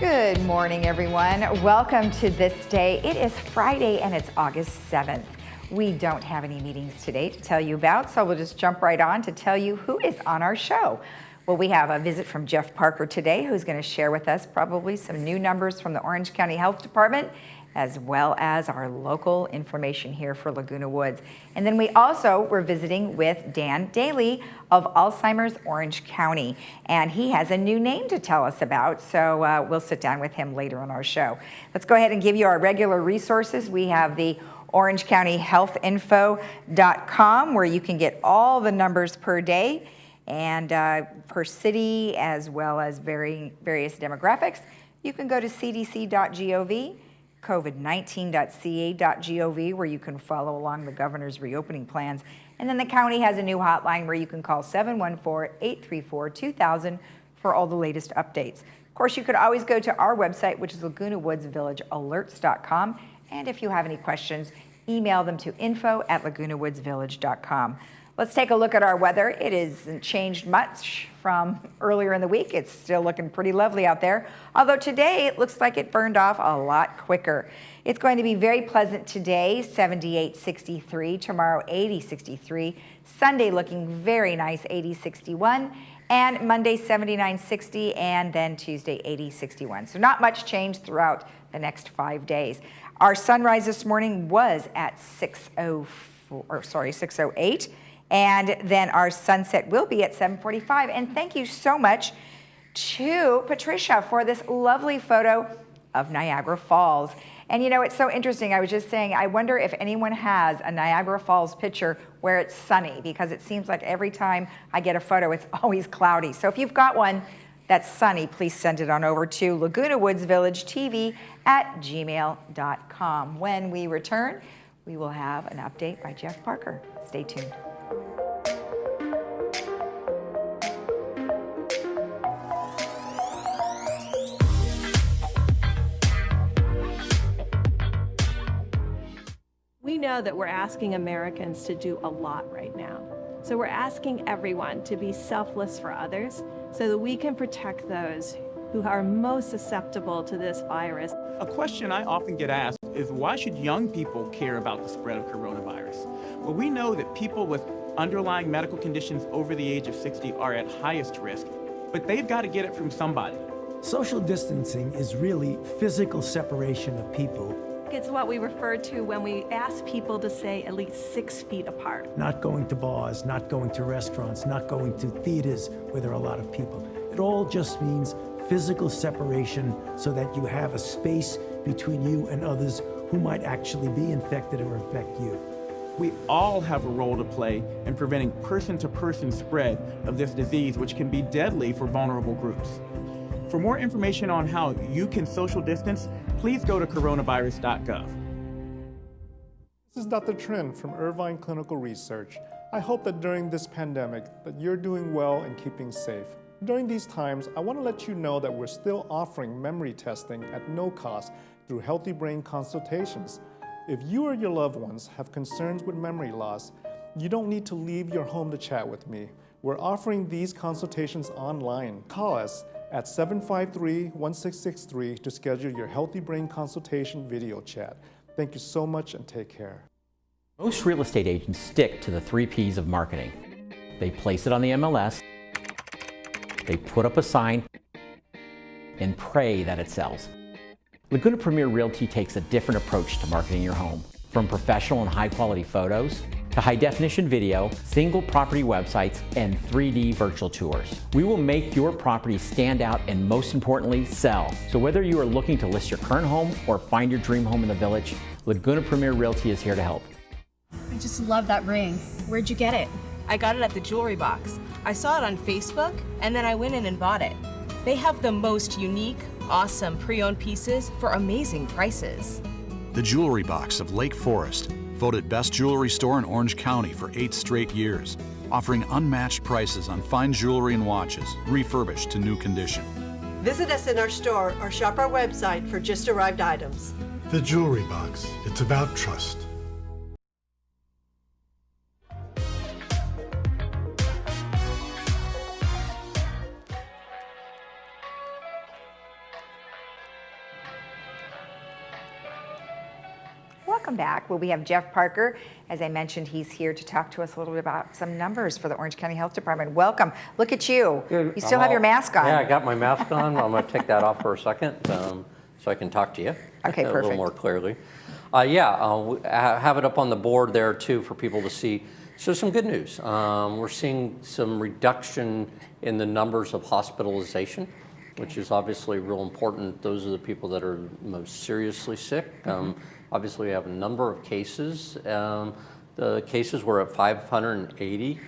Good morning, everyone. Welcome to This Day. It is Friday and it's August 7th. We don't have any meetings today to tell you about, so we'll just jump right on to tell you who is on our show. Well, we have a visit from Jeff Parker today, who's going to share with us probably some new numbers from the Orange County Health Department, as well as our local information here for Laguna Woods. And then we also were visiting with Dan Daly of Alzheimer's Orange County, and he has a new name to tell us about, so we'll sit down with him later on our show. Let's go ahead and give you our regular resources. We have the orangecountyhealthinfo.com, where you can get all the numbers per day and per city, as well as various demographics. You can go to cdc.gov, covid19.ca.gov, where you can follow along the governor's reopening plans. And then the county has a new hotline where you can call 714-834-2000 for all the latest updates. Of course, you could always go to our website, which is lagunawoodsvillagealerts.com. And if you have any questions, email them to info@lagunawoodsvillage.com. Let's take a look at our weather. It hasn't changed much from earlier in the week. It's still looking pretty lovely out there. Although today it looks like it burned off a lot quicker. It's going to be very pleasant today, 78-63. Tomorrow, 80-63. Sunday looking very nice, 80-61. And Monday, 79-60. And then Tuesday, 80-61. So not much change throughout the next 5 days. Our sunrise this morning was at 6:08. And then our sunset will be at 7:45. And thank you so much to Patricia for this lovely photo of Niagara Falls. And you know, it's so interesting. I was just saying, I wonder if anyone has a Niagara Falls picture where it's sunny, because it seems like every time I get a photo, it's always cloudy. So if you've got one that's sunny, please send it on over to lagunawoodsvillagetv@gmail.com. When we return, we will have an update by Jeff Parker. Stay tuned. We know that we're asking Americans to do a lot right now. So we're asking everyone to be selfless for others so that we can protect those who are most susceptible to this virus. A question I often get asked is, why should young people care about the spread of coronavirus? Well, we know that people with underlying medical conditions over the age of 60 are at highest risk, but they've got to get it from somebody. Social distancing is really physical separation of people. It's what we refer to when we ask people to stay at least 6 feet apart. Not going to bars, not going to restaurants, not going to theaters where there are a lot of people. It all just means physical separation so that you have a space between you and others who might actually be infected or infect you. We all have a role to play in preventing person-to-person spread of this disease, which can be deadly for vulnerable groups. For more information on how you can social distance, please go to coronavirus.gov. This is Dr. Trin from Irvine Clinical Research. I hope that during this pandemic that you're doing well and keeping safe. During these times, I want to let you know that we're still offering memory testing at no cost through Healthy Brain consultations. If you or your loved ones have concerns with memory loss, you don't need to leave your home to chat with me. We're offering these consultations online. Call us at 753-1663 to schedule your Healthy Brain consultation video chat. Thank you so much and take care. Most real estate agents stick to the 3 Ps of marketing. They place it on the MLS, they put up a sign, and pray that it sells. Laguna Premier Realty takes a different approach to marketing your home. From professional and high-quality photos, to high-definition video, single property websites, and 3D virtual tours. We will make your property stand out and, most importantly, sell. So whether you are looking to list your current home or find your dream home in the village, Laguna Premier Realty is here to help. I just love that ring. Where'd you get it? I got it at the jewelry box. I saw it on Facebook, and then I went in and bought it. They have the most unique, awesome pre-owned pieces for amazing prices. The Jewelry Box of Lake Forest, voted best jewelry store in Orange County for 8 straight years, offering unmatched prices on fine jewelry and watches, refurbished to new condition. Visit us in our store or shop our website for just arrived items. The Jewelry Box. It's about trust. welcome back. Well, we have Jeff Parker. As I mentioned, he's here to talk to us a little bit about some numbers for the Orange County Health Department. Welcome. Look at you. Good. You still have your mask on. Yeah, I got my mask on. I'm going to take that off for a second so I can talk to you Okay, a perfect. little more clearly. Have it up on the board there too for people to see. So some good news. We're seeing some reduction in the numbers of hospitalization, which is obviously real important. Those are the people that are most seriously sick. Obviously, we have a number of cases. The cases were at 580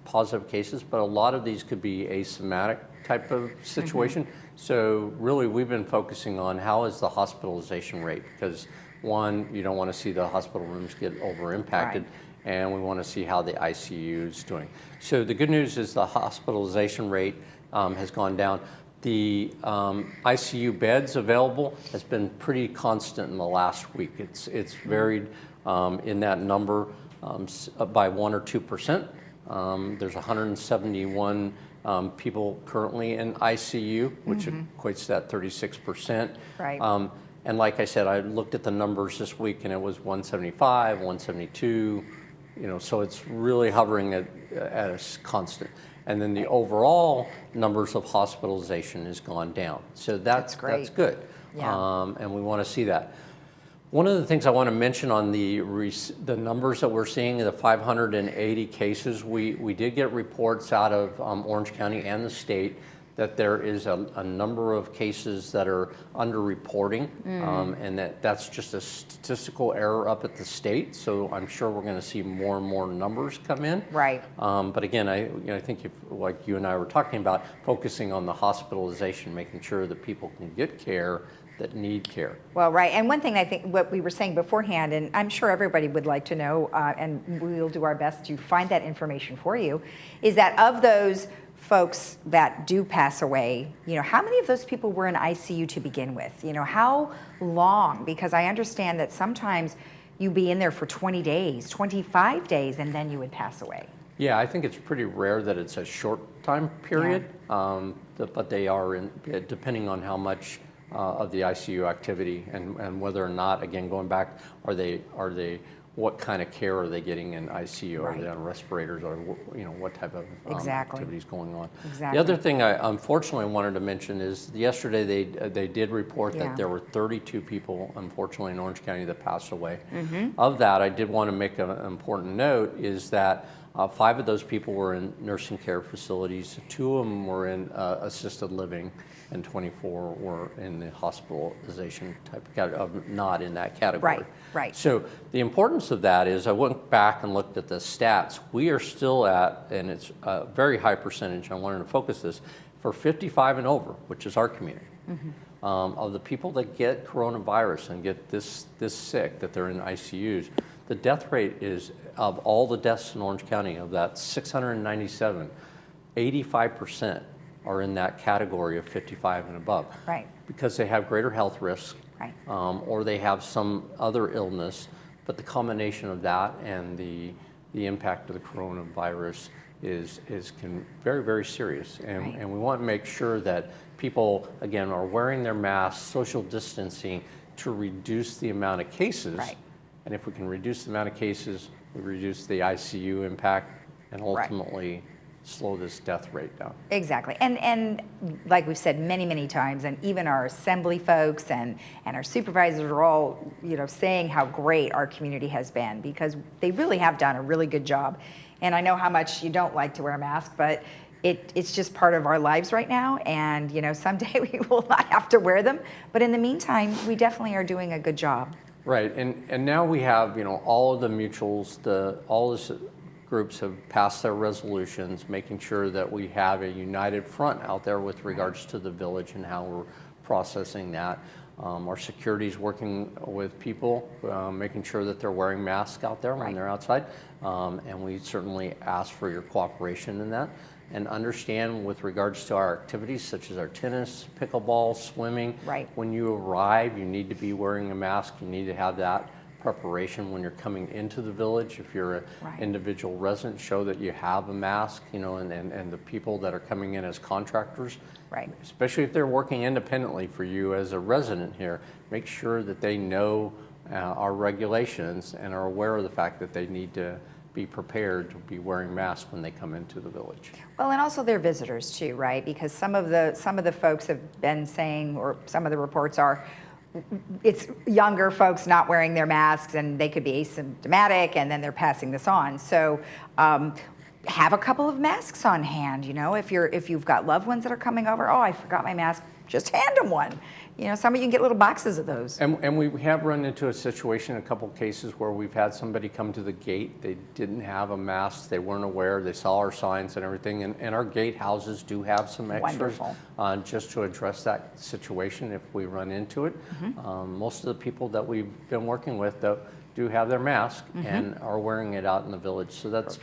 positive cases, but a lot of these could be asymptomatic type of situation. So really, we've been focusing on how is the hospitalization rate, because one, you don't want to see the hospital rooms get over-impacted, and we want to see how the ICU is doing. So the good news is the hospitalization rate has gone down. The ICU beds available has been pretty constant in the last week. It's varied in that number by 1 or 2%. There's 171 people currently in ICU, which equates to that 36%. Right. And like I said, I looked at the numbers this week, and it was 175, 172. So it's really hovering at a constant. And then the overall numbers of hospitalization has gone down. So that's great. That's good. Yeah. And we want to see that. One of the things I want to mention on the numbers that we're seeing, the 580 cases, we did get reports out of Orange County and the state that there is a number of cases that are underreporting, and that's just a statistical error up at the state. So I'm sure we're going to see more and more numbers come in. Right. But again, I think like you and I were talking about, focusing on the hospitalization, making sure that people can get care that need care. Well, right. And one thing I think what we were saying beforehand, and I'm sure everybody would like to know, and we'll do our best to find that information for you, is that of those folks that do pass away, how many of those people were in ICU to begin with? How long? Because I understand that sometimes you'd be in there for 20 days, 25 days, and then you would pass away. Yeah, I think it's pretty rare that it's a short time period, but they are, depending on how much of the ICU activity and whether or not, again, going back, are they what kind of care are they getting in ICU? Are they on respirators, or what type of activity is going on? Exactly. The other thing I unfortunately wanted to mention is yesterday they did report that there were 32 people, unfortunately, in Orange County that passed away. Of that, I did want to make an important note is that 5 of those people were in nursing care facilities, 2 of them were in assisted living, and 24 were in the hospitalization type of not in that category. Right. So the importance of that is I went back and looked at the stats. We are still at, and it's a very high percentage, I wanted to focus this, for 55 and over, which is our community. Of the people that get coronavirus and get this sick, that they're in ICUs, the death rate is, of all the deaths in Orange County, of that 697, 85% are in that category of 55 and above. Right. Because they have greater health risks, right. Or they have some other illness, but the combination of that and the impact of the coronavirus is very, very serious. And we want to make sure that people, again, are wearing their masks, social distancing, to reduce the amount of cases. Right. And if we can reduce the amount of cases, we reduce the ICU impact, and ultimately slow this death rate down. Exactly. And like we've said many, many times, and even our assembly folks and our supervisors are all, saying how great our community has been, because they really have done a really good job. And I know how much you don't like to wear a mask, but it's just part of our lives right now. And, someday we will not have to wear them. But in the meantime, we definitely are doing a good job. Right. And now we have, all of the mutuals, all the groups have passed their resolutions, making sure that we have a united front out there with regards to the village and how we're processing that. Our security is working with people, making sure that they're wearing masks out there when they're outside. And we certainly ask for your cooperation in that. And understand with regards to our activities such as our tennis, pickleball, swimming, when you arrive, you need to be wearing a mask. You need to have that preparation when you're coming into the village. If you're an individual resident, show that you have a mask, and the people that are coming in as contractors, especially if they're working independently for you as a resident here, make sure that they know our regulations and are aware of the fact that they need to be prepared to be wearing masks when they come into the village. Well, and also they're visitors too, right? Because some of the folks have been saying, or some of the reports are, it's younger folks not wearing their masks and they could be asymptomatic and then they're passing this on. So have a couple of masks on hand, if you've got loved ones that are coming over, oh, I forgot my mask, just hand them one. Some of you can get little boxes of those. And we have run into a situation, a couple of cases where we've had somebody come to the gate, they didn't have a mask, they weren't aware, they saw our signs and everything, and our gate houses do have some extras just to address that situation if we run into it. Most of the people that we've been working with, though, do have their mask and are wearing it out in the village. So that's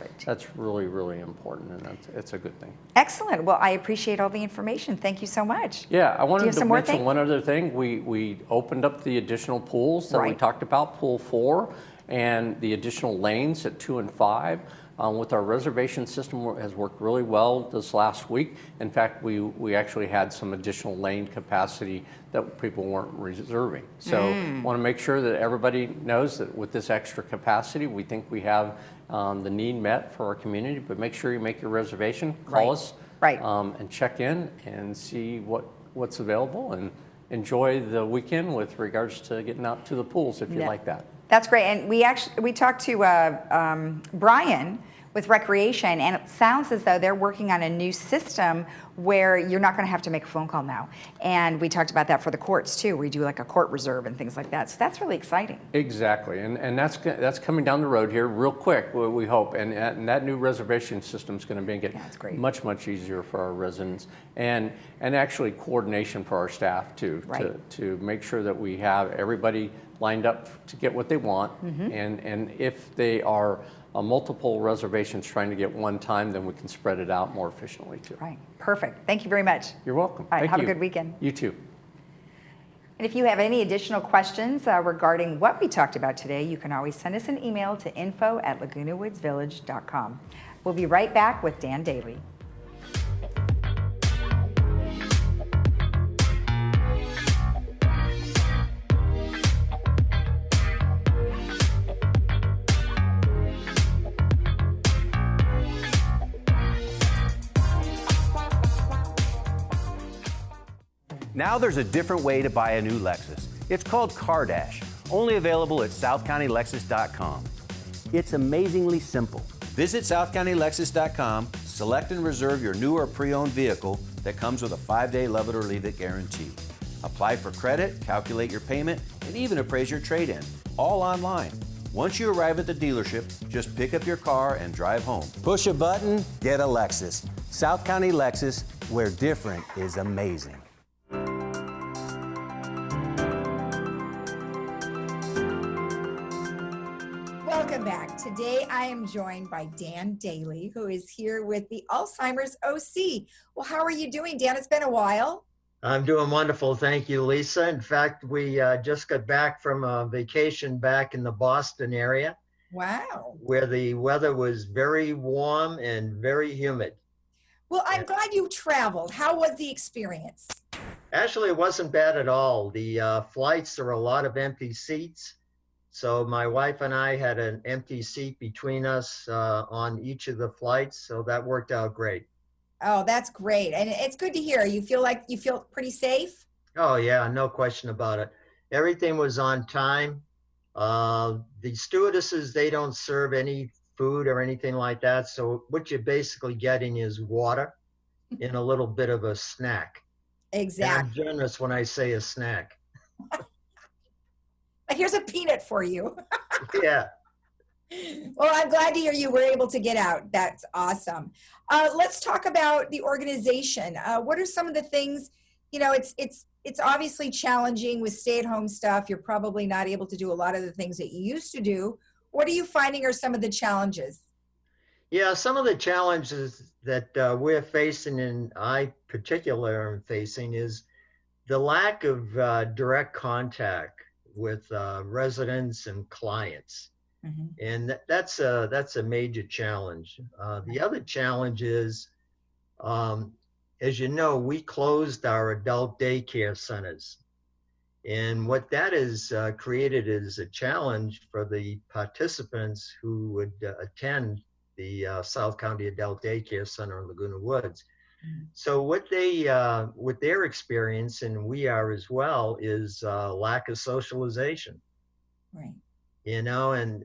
really, really important, and it's a good thing. Excellent. Well, I appreciate all the information. Thank you so much. Yeah, I wanted to mention one other thing. We opened up the additional pools that we talked about, pool 4, and the additional lanes at 2 and 5. With our reservation system has worked really well this last week. In fact, we actually had some additional lane capacity that people weren't reserving. So want to make sure that everybody knows that with this extra capacity, we think we have the need met for our community, but make sure you make your reservation, call us, and check in and see what's available and enjoy the weekend with regards to getting out to the pools if you like that. That's great. And we talked to Brian with Recreation, and it sounds as though they're working on a new system where you're not going to have to make a phone call now. And we talked about that for the courts too. We do like a court reserve and things like that. So that's really exciting. Exactly, and that's coming down the road here real quick, we hope. And that new reservation system is going to make it much easier for our residents, and actually coordination for our staff too, to make sure that we have everybody lined up to get what they want, and if they are multiple reservations trying to get one time, then we can spread it out more efficiently too. Right, perfect. Thank you very much. You're welcome. All right, have a good weekend. You too. And if you have any additional questions regarding what we talked about today, you can always send us an email to info@lagunawoodsvillage.com. We'll be right back with Dan Daly. Now there's a different way to buy a new Lexus. It's called CarDash, only available at southcountylexus.com. It's amazingly simple. Visit southcountylexus.com, select and reserve your new or pre-owned vehicle that comes with a 5-day love it or leave it guarantee. Apply for credit, calculate your payment, and even appraise your trade-in, all online. Once you arrive at the dealership, just pick up your car and drive home. Push a button, get a Lexus. South County Lexus, where different is amazing. Welcome back. Today I am joined by Dan Daly, who is here with the Alzheimer's OC. Well, how are you doing, Dan? It's been a while. I'm doing wonderful. Thank you, Lisa. In fact, we just got back from a vacation back in the Boston area. Wow. Where the weather was very warm and very humid. Well, I'm glad you traveled. How was the experience? Actually, it wasn't bad at all. The flights, there were a lot of empty seats. So my wife and I had an empty seat between us on each of the flights. So that worked out great. Oh, that's great. And it's good to hear. You feel pretty safe? Oh, yeah, no question about it. Everything was on time. The stewardesses, they don't serve any food or anything like that. So what you're basically getting is water and a little bit of a snack. Exactly. And I'm generous when I say a snack. Here's a peanut for you. Yeah. Well, I'm glad to hear you were able to get out. That's awesome. Let's talk about the organization. What are some of the things, it's obviously challenging with stay-at-home stuff. You're probably not able to do a lot of the things that you used to do. What are you finding are some of the challenges? Yeah, some of the challenges that we're facing, and I particularly am facing, is the lack of direct contact with residents and clients. Mm-hmm. And that's a major challenge. The other challenge is, as you know, we closed our adult daycare centers. And what that has created is a challenge for the participants who would attend the South County Adult Daycare Center in Laguna Woods. So what their experience, and we are as well, is lack of socialization. Right. You know, and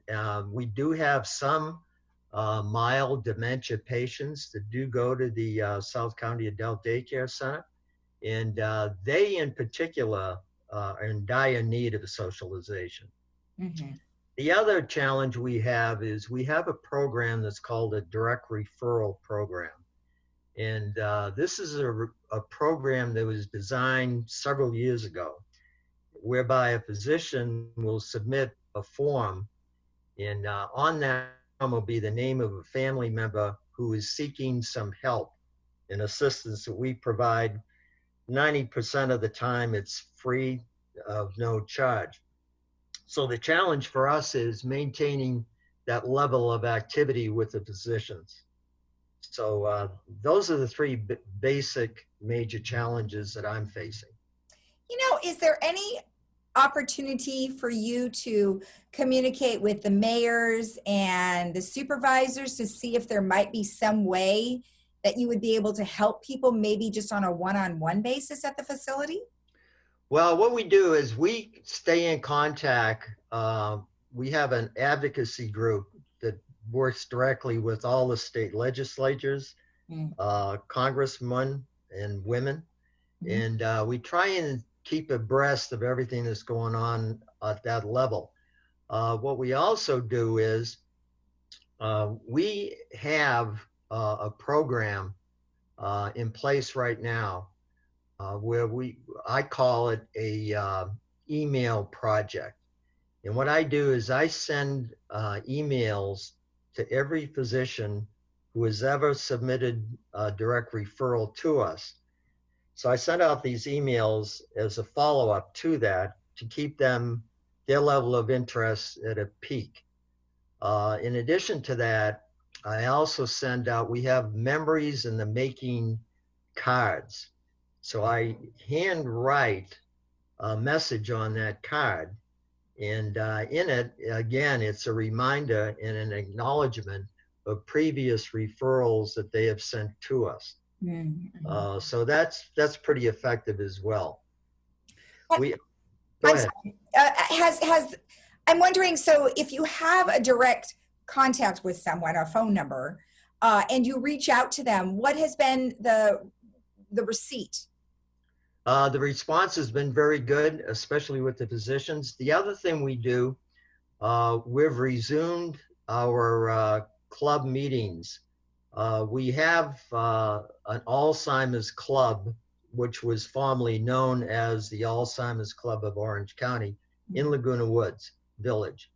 we do have some mild dementia patients that do go to the South County Adult Daycare Center, and they in particular are in dire need of socialization. Mm-hmm. The other challenge we have is we have a program that's called a direct referral program. And this is a program that was designed several years ago, whereby a physician will submit a form, and on that form will be the name of a family member who is seeking some help and assistance that we provide. 90% of the time it's free of no charge. So the challenge for us is maintaining that level of activity with the physicians. So those are the three basic major challenges that I'm facing. You know, is there any opportunity for you to communicate with the mayors and the supervisors to see if there might be some way that you would be able to help people, maybe just on a one-on-one basis at the facility? Well, what we do is we stay in contact. We have an advocacy group that works directly with all the state legislatures, congressmen and women. And we try and keep abreast of everything that's going on at that level. What we also do is we have a program in place right now where I call it a email project. And what I do is I send emails to every physician who has ever submitted a direct referral to us. So I send out these emails as a follow-up to that to keep their level of interest at a peak. In addition to that, I also send out, we have memories in the making cards. So I handwrite a message on that card. And in it, again, it's a reminder and an acknowledgement of previous referrals that they have sent to us. Mm-hmm. So that's pretty effective as well. Go ahead. I'm wondering, so if you have a direct contact with someone, a phone number, and you reach out to them, what has been the receipt? The response has been very good, especially with the physicians. The other thing we do, we've resumed our club meetings. We have an Alzheimer's Club, which was formerly known as the Alzheimer's Club of Orange County in Laguna Woods Village.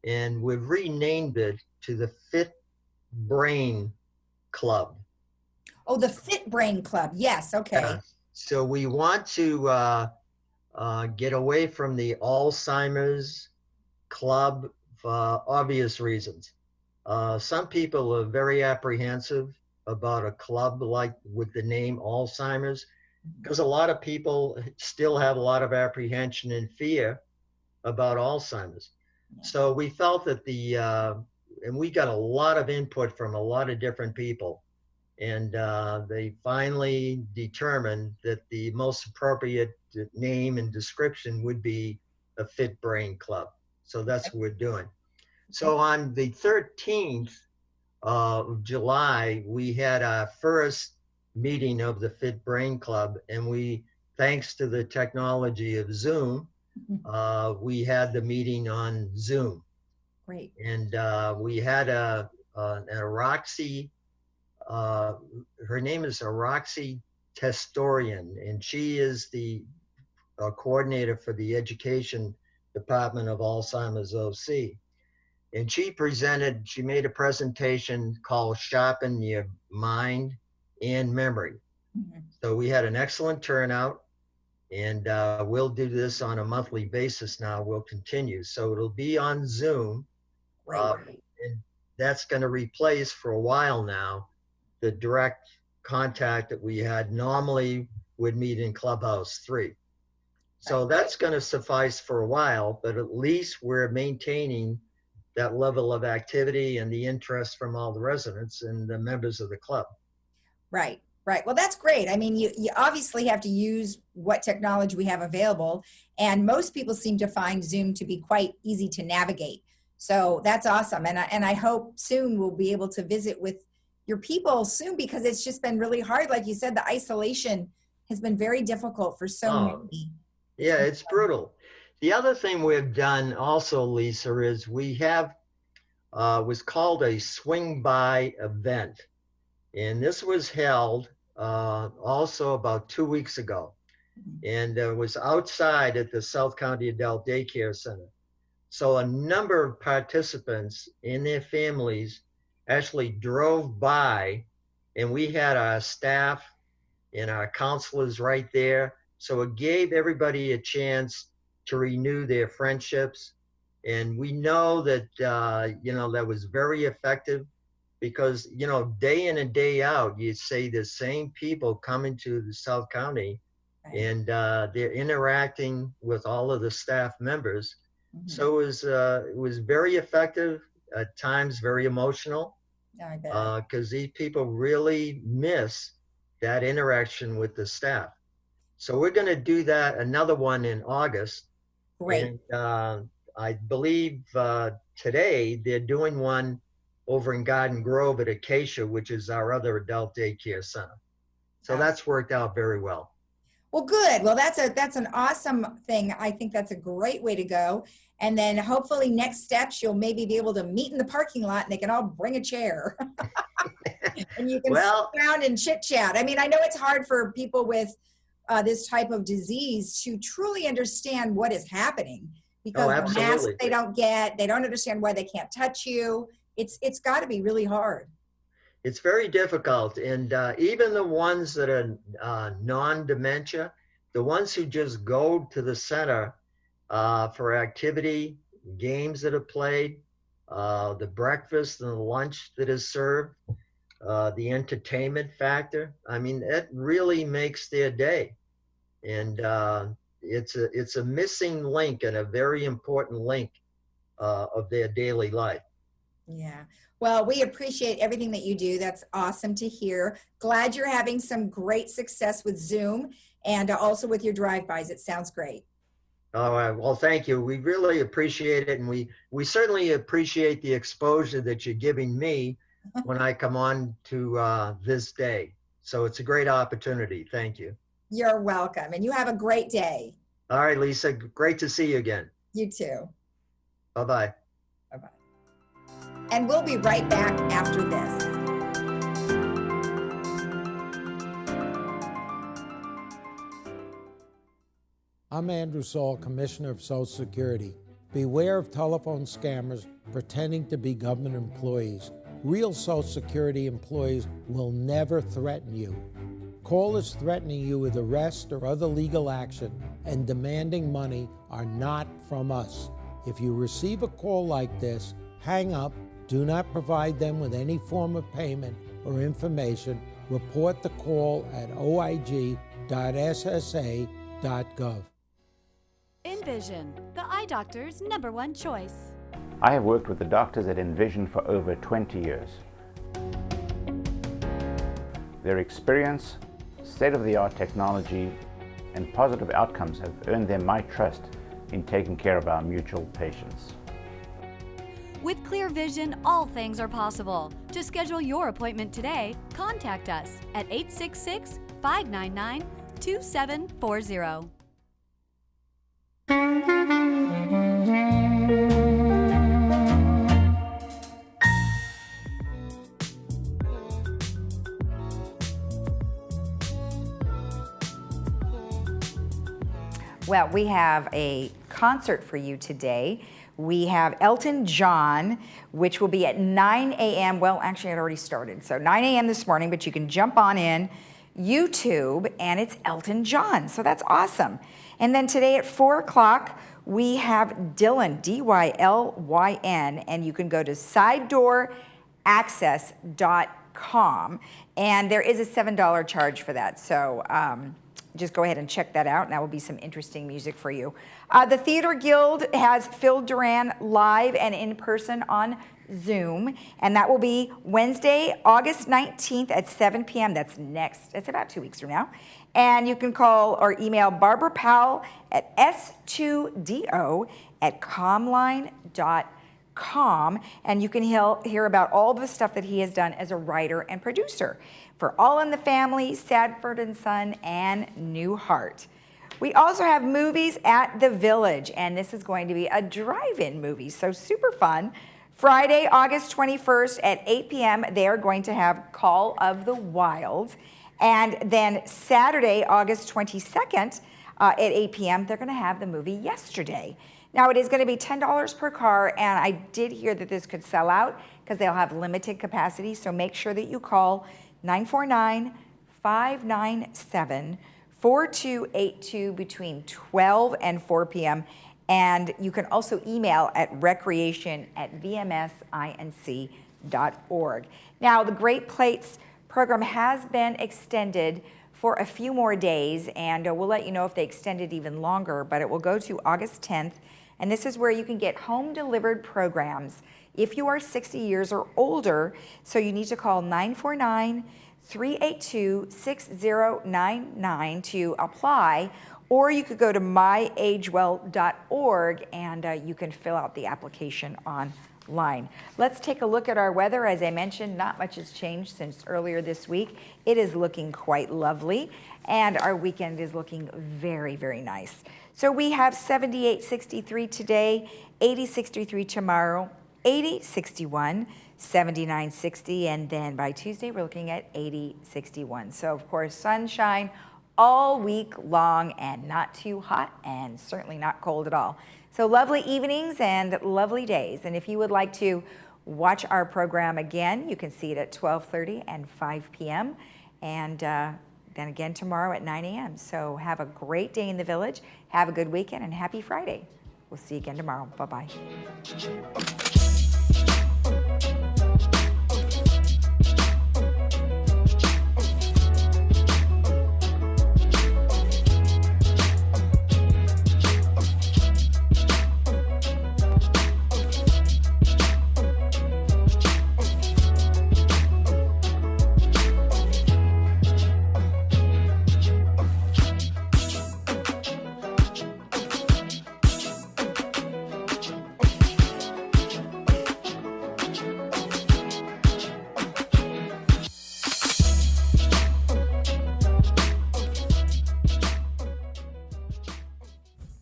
And we've renamed it to the Fit Brain Club. Oh, the Fit Brain Club. Yes. Okay. So we want to get away from the Alzheimer's Club for obvious reasons. Some people are very apprehensive about a club like with the name Alzheimer's, because a lot of people still have a lot of apprehension and fear about Alzheimer's. So we felt that and we got a lot of input from a lot of different people. And they finally determined that the most appropriate name and description would be a Fit Brain Club. So that's what we're doing. So on the 13th of July, we had our first meeting of the Fit Brain Club. And we, thanks to the technology of Zoom, we had the meeting on Zoom. Great. And we had an Roxy, her name is Roxy Testorian, and she is the coordinator for the education department of Alzheimer's OC. And she made a presentation called Sharpen Your Mind and Memory. So we had an excellent turnout, and we'll do this on a monthly basis now. We'll continue. So it'll be on Zoom. And that's going to replace for a while now the direct contact that we had normally would meet in Clubhouse 3. So that's going to suffice for a while, but at least we're maintaining that level of activity and the interest from all the residents and the members of the club. Right, right. Well, that's great. I mean, you obviously have to use what technology we have available, and most people seem to find Zoom to be quite easy to navigate. So that's awesome. And I hope soon we'll be able to visit with your people soon, because it's just been really hard. Like you said, the isolation has been very difficult for so many. Yeah, it's brutal. The other thing we've done also, Lisa, is we have was called a swing by event. And this was held also about 2 weeks ago. And it was outside at the South County Adult Daycare Center. So a number of participants and their families actually drove by, and we had our staff and our counselors right there. So it gave everybody a chance to renew their friendships. And we know that, that was very effective, because, day in and day out, you see the same people coming to the South County, and they're interacting with all of the staff members. So it was very effective, at times very emotional, because these people really miss that interaction with the staff. So we're going to do that, another one in August. Great. And I believe today they're doing one over in Garden Grove at Acacia, which is our other adult daycare center. So that's worked out very well. Well, good. Well, that's an awesome thing. I think that's a great way to go. And then hopefully next steps, you'll maybe be able to meet in the parking lot and they can all bring a chair. And you can sit around and chit chat. I mean, I know it's hard for people with this type of disease to truly understand what is happening, because the masks they don't understand why they can't touch you. It's got to be really hard. It's very difficult. And even the ones that are non-dementia, the ones who just go to the center for activity, games that are played, the breakfast and the lunch that is served, the entertainment factor. I mean, it really makes their day. And it's a missing link, and a very important link of their daily life. Yeah. Well, we appreciate everything that you do. That's awesome to hear. Glad you're having some great success with Zoom and also with your drive-bys. It sounds great. All right. Well, thank you. We really appreciate it. And we certainly appreciate the exposure that you're giving me when I come on to ThisDay. So it's a great opportunity. Thank you. You're welcome. And you have a great day. All right, Lisa. Great to see you again. You too. Bye-bye. Bye-bye. And we'll be right back after this. I'm Andrew Saul, Commissioner of Social Security. Beware of telephone scammers pretending to be government employees. Real Social Security employees will never threaten you. Callers threatening you with arrest or other legal action and demanding money are not from us. If you receive a call like this, hang up. Do not provide them with any form of payment or information. Report the call at oig.ssa.gov. Envision, the eye doctor's #1 choice. I have worked with the doctors at Envision for over 20 years. Their experience, state-of-the-art technology, and positive outcomes have earned them my trust in taking care of our mutual patients. With clear vision, all things are possible. To schedule your appointment today, contact us at 866-599-2740. Well, we have a concert for you today. We have Elton John, which will be at 9 a.m. Well, actually, it already started. So 9 a.m. this morning, but you can jump on in YouTube, and it's Elton John. So that's awesome. And then today at 4 o'clock, we have Dylan, D-Y-L-Y-N, and you can go to sidedooraccess.com, and there is a $7 charge for that. So just go ahead and check that out, and that will be some interesting music for you. The Theater Guild has Phil Duran live and in person on Zoom, and that will be Wednesday, August 19th at 7 p.m. That's about 2 weeks from now. And you can call or email Barbara Powell at s2do@comline.com, and you can hear about all the stuff that he has done as a writer and producer for All in the Family, Sanford and Son, and Newhart. We also have movies at the Village, and this is going to be a drive-in movie, so super fun. Friday, August 21st at 8 p.m., they are going to have Call of the Wild. And then Saturday, August 22nd at 8 p.m., they're going to have the movie Yesterday. Now, it is going to be $10 per car, and I did hear that this could sell out because they'll have limited capacity, so make sure that you call 949-597-4282 between 12 and 4 p.m., and you can also email at recreation@vmsinc.org. Now, the Great Plates program has been extended for a few more days, and we'll let you know if they extend it even longer, but it will go to August 10th, and this is where you can get home-delivered programs if you are 60 years or older, so you need to call 949-382-6099 to apply, or you could go to myagewell.org and you can fill out the application online. Let's take a look at our weather. As I mentioned, not much has changed since earlier this week. It is looking quite lovely, and our weekend is looking very, very nice. So we have 78-63 today, 80-63 tomorrow, 80-61, 79-60, and then by Tuesday we're looking at 80-61. So of course, sunshine all week long, and not too hot and certainly not cold at all. So lovely evenings and lovely days. And if you would like to watch our program again, you can see it at 12:30 and 5 p.m. and then again tomorrow at 9 a.m. So have a great day in the Village, have a good weekend, and happy Friday. We'll see you again tomorrow. Bye-bye.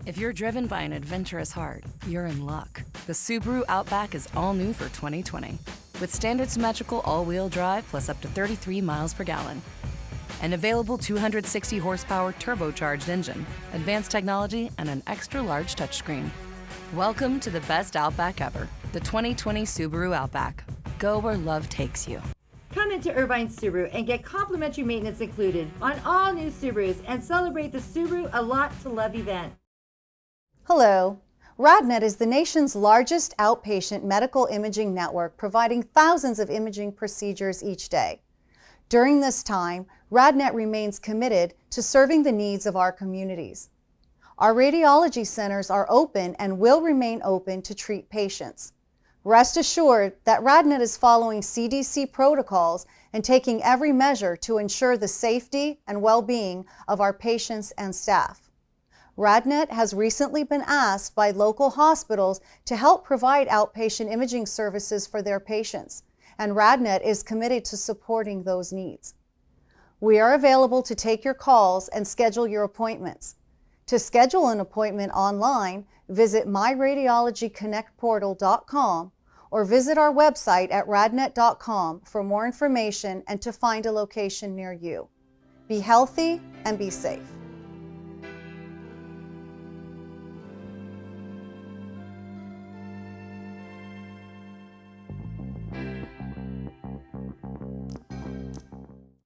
If you're driven by an adventurous heart, you're in luck. The Subaru Outback is all new for 2020. With standard symmetrical all-wheel drive plus up to 33 miles per gallon. An available 260 horsepower turbocharged engine, advanced technology, and an extra-large touchscreen. Welcome to the best Outback ever, the 2020 Subaru Outback. Go where love takes you. Come into Irvine Subaru and get complimentary maintenance included on all new Subarus and celebrate the Subaru A Lot to Love event. Hello. Radnet is the nation's largest outpatient medical imaging network, providing thousands of imaging procedures each day. During this time, Radnet remains committed to serving the needs of our communities. Our radiology centers are open and will remain open to treat patients. Rest assured that Radnet is following CDC protocols and taking every measure to ensure the safety and well-being of our patients and staff. Radnet has recently been asked by local hospitals to help provide outpatient imaging services for their patients, and Radnet is committed to supporting those needs. We are available to take your calls and schedule your appointments. To schedule an appointment online, visit myradiologyconnectportal.com or visit our website at radnet.com for more information and to find a location near you. Be healthy and be safe.